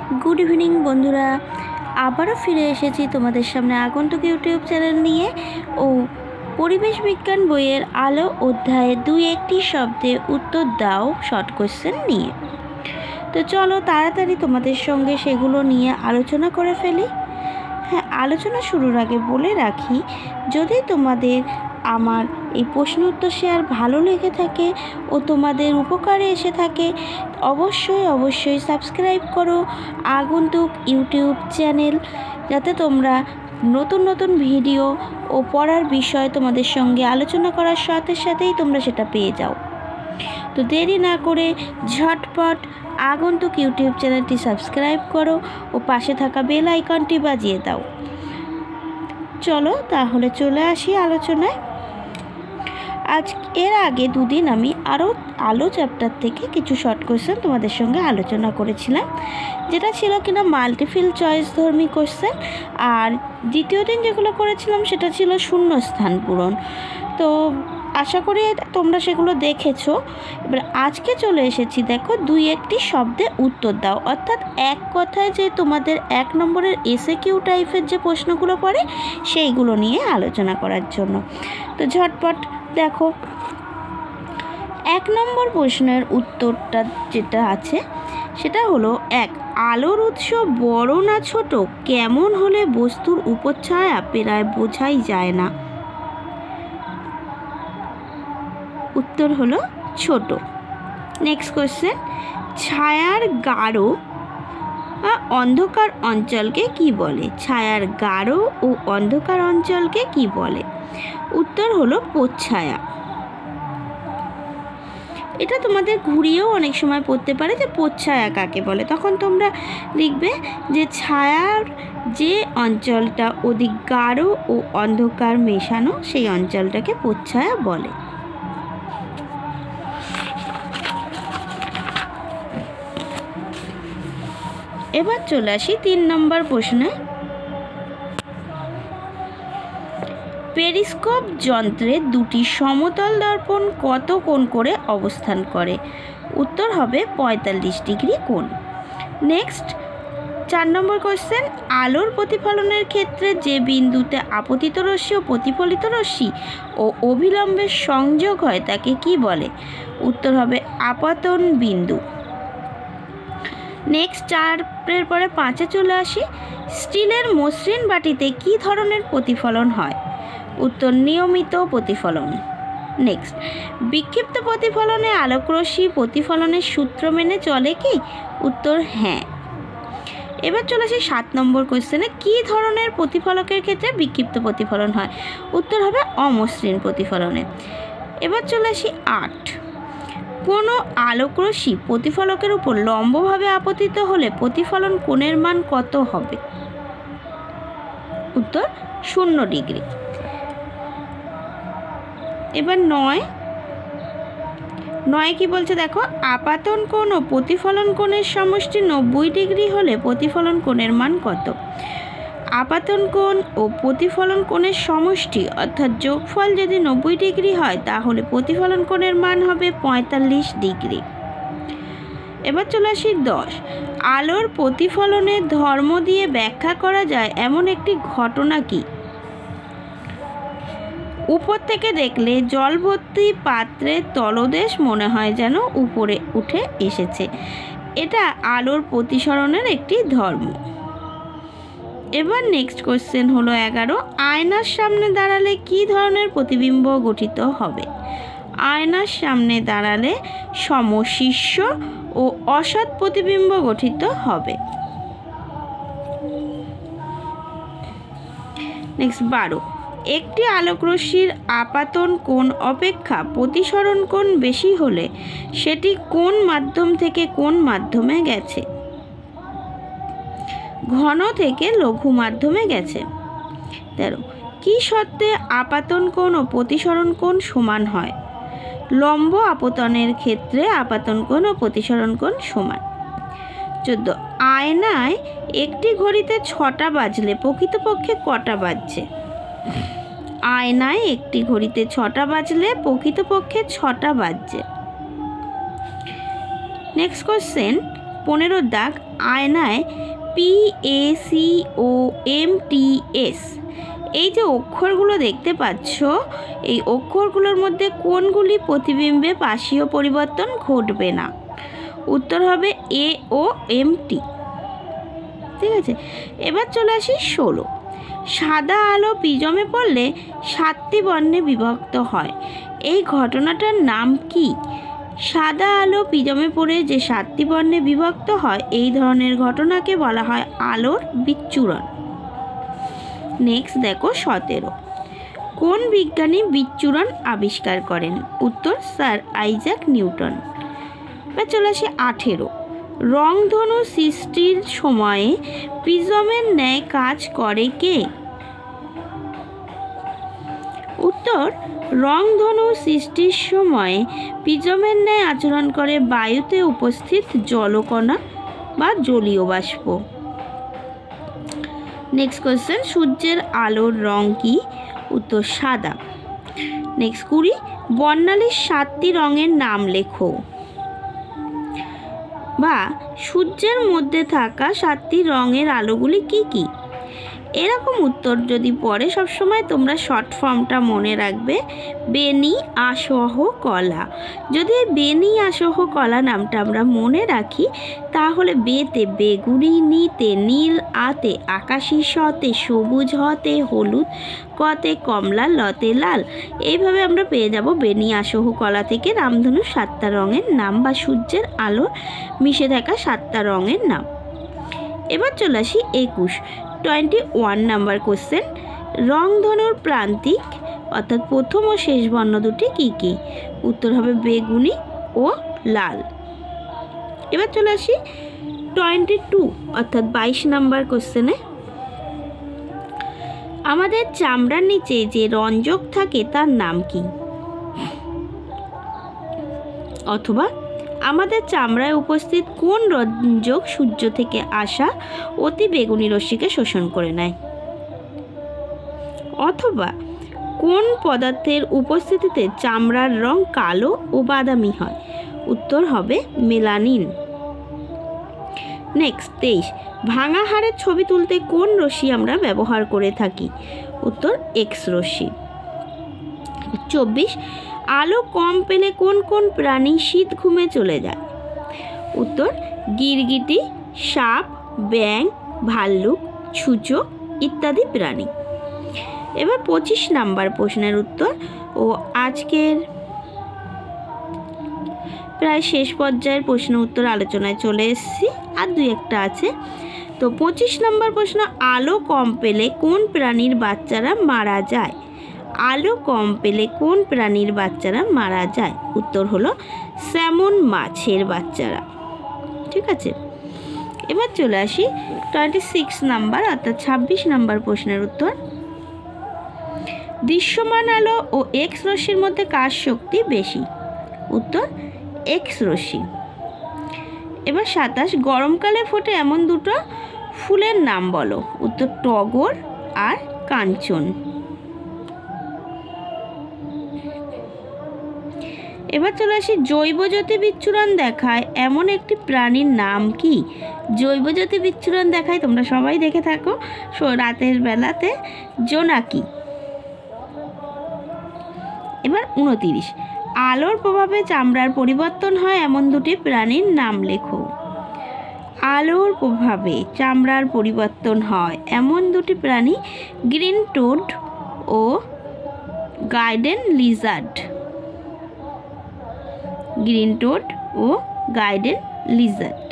Good evening বন্ধুরা, আবারও ফিরে এসেছি তোমাদের সামনে আগন্তুক ইউটিউব চ্যানেল নিয়ে ও পরিবেশ বিজ্ঞান বইয়ের আলো অধ্যায়ে 2-1টি শব্দে উত্তর দাও শর্ট কোশ্চেন নিয়ে। তো চলো তাড়াতাড়ি তোমাদের সঙ্গে সেগুলো নিয়ে আলোচনা করে ফেলি। হ্যাঁ, আলোচনা শুরুর আগে বলে রাখি, যদি তোমাদের আমার এই প্রশ্ন উত্তর শেয়ার ভালো লেগে থাকে ও তোমাদের উপকারে এসে থাকে, অবশ্যই সাবস্ক্রাইব করো আগন্তুক ইউটিউব চ্যানেল, যাতে তোমরা নতুন ভিডিও ও পড়ার বিষয় তোমাদের সঙ্গে আলোচনা করার সাথে সাথেই তোমরা সেটা পেয়ে যাও। তো দেরি না করে ঝটপট আগন্তুক ইউটিউব চ্যানেলটি সাবস্ক্রাইব করো ও পাশে থাকা বেল আইকনটি বাজিয়ে দাও। চলো তাহলে চলে আসি আলোচনায়। এর আগে দুদিন আমি আরও আলো চ্যাপ্টার থেকে কিছু শর্ট কোশ্চেন তোমাদের সঙ্গে আলোচনা করেছিলাম, যেটা ছিল কিনা মাল্টিফিল চয়েস ধর্মী কোশ্চেন, আর দ্বিতীয় দিন যেগুলো করেছিলাম সেটা ছিল শূন্যস্থান পূরণ। তো আশা করি তোমরা সেগুলো দেখেছো। এবার আজকে চলে এসেছি, দেখো 2-1টি শব্দে উত্তর দাও, অর্থাৎ এক কথায় যে তোমাদের 1 নম্বরের এসএকিউ টাইপের যে প্রশ্নগুলো পড়ে সেইগুলো নিয়ে আলোচনা করার জন্য। তো ঝটপট দেখো, 1 নম্বর প্রশ্নের উত্তরটা যেটা আছে সেটা হলো, 1 আলোর উৎস বড় না ছোট, কেমন হলে বস্তুর উপচ্ছায়া প্রায় বোঝাই যায় না? উত্তর হলো ছোট। নেক্সট কোশ্চেন, ছায়ার গাঢ় অন্ধকার অঞ্চলকে কি বলে? ছায়ার গাঢ় ও অন্ধকার অঞ্চলকে কি বলে? উত্তর হলো প্রচ্ছায়া। এটা তোমাদের ঘুরিয়েও অনেক সময় পড়তে পারে যে প্রচ্ছায়া কাকে বলে, তখন তোমরা লিখবে যে ছায়ার যে অঞ্চলটা অধিক গাঢ় ও অন্ধকার মেশানো সেই অঞ্চলটাকে প্রচ্ছায়া বলে। এবার চলে আসি 3 নম্বর প্রশ্নে। পেরিস্কোপ যন্ত্রে দুটি সমতল দর্পণ কত কোণ করে অবস্থান করে? উত্তর হবে 45 ডিগ্রি কোণ। নেক্সট 4 নম্বর কোশ্চেন, আলোর প্রতিফলনের ক্ষেত্রে যে বিন্দুতে আপতিত রশ্মি ও প্রতিফলিত রশ্মি ও অভিলম্বের সংযোগ হয় তাকে কি বলে? উত্তর হবে আপতন বিন্দু। নেক্সট 4-এর পরে 5-এ চলে আসি, স্টিলের মসৃণ বাটিতে কি ধরনের প্রতিফলন হয়? উত্তর নিয়মিত প্রতিফলন। নেক্সট, বিক্ষিপ্ত প্রতিফলনে আলোকরশ্মি প্রতিফলনের সূত্র মেনে চলে কি? উত্তর হ্যাঁ। এবার চলে আসি 7 নম্বর কোশ্চেনে, কি ধরনের প্রতিফলকের ক্ষেত্রে বিক্ষিপ্ত প্রতিফলন হয়? উত্তর হবে অমসৃণ প্রতিফলনে। এবার চলে আসি 8, কোনো আলোকরশ্মি প্রতিফলকের উপর লম্বভাবে আপতিত হলে প্রতিফলন কোণের মান কত হবে? উত্তর 0 ডিগ্রি। এবার 9 কি বলছে দেখো, আপাতন কোণ ও প্রতিফলন কোণের সমষ্টি 90 ডিগ্রি হলে প্রতিফলন কোণের মান কত? আপাতন কোণ ও প্রতিফলন কোণের সমষ্টি অর্থাৎ যোগফল যদি 90 ডিগ্রি হয় তাহলে প্রতিফলন কোণের মান হবে 45 ডিগ্রি। এবার চলে আসি 10, আলোর প্রতিফলনের ধর্ম দিয়ে ব্যাখ্যা করা যায় এমন একটি ঘটনা কি? উপর থেকে দেখলে জল ভর্তি পাত্রের তলদেশ মনে হয় যেন উপরে উঠে এসেছে, এটা আলোর প্রতিসরণের একটি ধর্ম। এবার নেক্সট কোশ্চেন হলো 11, আয়নার সামনে দাঁড়ালে কি ধরনের প্রতিবিম্ব গঠিত হবে? আয়নার সামনে দাঁড়ালে সমশীর্ষ ও অসৎ প্রতিবিম্ব গঠিত হবে। নেক্সট 12, একটি আলোকরশ্মির আপাতন কোণ অপেক্ষা প্রতিসরণ কোণ বেশি হলে সেটি কোন মাধ্যম থেকে কোন মাধ্যমে গেছে? ঘন থেকে লঘু মাধ্যমে গেছে। 13, কি শর্তে আপাতন কোণ ও প্রতিসরণ কোণ সমান হয়? লম্ব আপতনের ক্ষেত্রে আপাতন কোণ ও প্রতিসরণ কোণ সমান। 14, আয়নায় একটি ঘড়িতে 6টা বাজলে প্রকৃতপক্ষে কটা বাজছে? আয়নায় একটি ঘড়িতে 6টা বাজলে প্রকৃতপক্ষে 6টা বাজছে। নেক্সট কোশ্চেন, 15 দাগ আয়নায় PACOMTS এই যে অক্ষরগুলো দেখতে পাচ্ছ, এই অক্ষরগুলোর মধ্যে কোনগুলি প্রতিবিম্বে পাশীয় পরিবর্তন ঘটবে না? উত্তর হবে AOMT। ঠিক আছে, এবার চলে আসি 16। সাদা আলো প্রিজমে পড়লে 7টি বর্ণে বিভক্ত হয়, এই ঘটনাটার নাম কি? সাদা আলো প্রিজমে পড়ে যে 7টি বর্ণে বিভক্ত হয়, এই ধরনের ঘটনাকে বলা হয় আলোর বিচ্ছুরণ। নেক্সট দেখো 17। কোন বিজ্ঞানী বিচ্ছুরণ আবিষ্কার করেন? উত্তর স্যার আইজ্যাক নিউটন। এবার চলে আসি 18। রংধনু সৃষ্টির সময়ে প্রিজমের ন্যায় কাজ করে কে? উত্তর রংধনু সৃষ্টির সময়ে প্রিজমের ন্যায় আচরণ করে বায়ুতে উপস্থিত জলকণা বা জলীয় বাষ্প। নেক্সট কোয়েশ্চেন, সূর্যের আলোর রং কি? উত্তর সাদা। নেক্সট 20। বর্ণালীর 7টি রঙের নাম লেখো, বা সূর্যের মধ্যে থাকা 7টি রঙের আলোগুলি কি কি? এরকম উত্তর যদি পড়ে সবসময় তোমরা শর্ট ফর্মটা মনে রাখবে, বেনি আসহ কলা। যদি বেনি আসহ কলা নামটা আমরা মনে রাখি, তাহলে বেতে বেগুনি, নিতে নীল, আতে আকাশি, শতে সবুজ, হতে হলুদ, কতে কমলা, লতে লাল। এইভাবে আমরা পেয়ে যাব বেনি আসহ কলা থেকে রামধনু 7টা রঙের নাম বা সূর্যের আলোর মিশে থাকা 7টা রঙের নাম। এবার চলে আসি 21 নাম্বার কোশ্চেন। রংধনুর প্রান্তিক অর্থাৎ প্রথম ও শেষ বর্ণ দুটি কি কি? উত্তর হবে বেগুনি ও লাল। এবার চলে আসি 22 অর্থাৎ 22 নাম্বার কোশ্চেনে। আমাদের চামড়ার নিচে যে রঞ্জক থাকে তার নাম কি? অথবা আমাদের চামড়ায় উপস্থিত কোন রঞ্জক সূর্য থেকে আসা অতি বেগুনি রশ্মিকে শোষণ করে নেয়? অথবা কোন পদার্থের উপস্থিতিতে চামড়ার রং কালো ও বাদামি হয়? উত্তর হবে মেলানিন। নেক্সট 23। ভাঙা হাড়ের ছবি তুলতে কোন রশ্মি আমরা ব্যবহার করে থাকি? উত্তর এক্স রশ্মি। 24। আলো কম পেলে কোন কোন প্রাণী শীত ঘুমে চলে যায়? উত্তর গিরগিটি, সাপ, ব্যাঙ, ভাল্লুক, ছুঁচো ইত্যাদি প্রাণী। এবার 25 নাম্বার প্রশ্নের উত্তর ও আজকের প্রায় শেষ পর্যায়ের প্রশ্ন উত্তর আলোচনায় চলে এসেছি, আর 2-1টা আছে। তো 25 নাম্বার প্রশ্ন, আলো কম পেলে কোন প্রাণীর বাচ্চারা মারা যায়? আলো কম পেলে কোন প্রাণীর বাচ্চারা মারা যায়? উত্তর হলো স্যামন মাছের বাচ্চারা। ঠিক আছে, এবার চলে আসি 26 নাম্বার অর্থাৎ 26 নাম্বার প্রশ্নের উত্তর। দৃশ্যমান আলো ও এক্স রশ্মির মধ্যে কার শক্তি বেশি? উত্তর এক্স রশ্মি। এবার 27। গরমকালে ফোটে এমন দুটো ফুলের নাম বলো। উত্তর টগর আর কাঞ্চন। এবার চলে আসি জৈবজ্যোতি বিচ্ছুরণ দেখায় এমন একটি প্রাণীর নাম কি? জৈবজ্যোতি বিচ্ছুরণ দেখায়, তোমরা সবাই দেখে থাকো রাতের বেলাতে, জোনাকি। এবার 29। আলোর প্রভাবে চামড়ার পরিবর্তন হয় এমন দুটি প্রাণীর নাম লেখো। আলোর প্রভাবে চামড়ার পরিবর্তন হয় এমন দুটি প্রাণী গ্রিন টোড ও গার্ডেন লিজার্ড। গ্রিন টোড ও গার্ডেন লিজার্ড।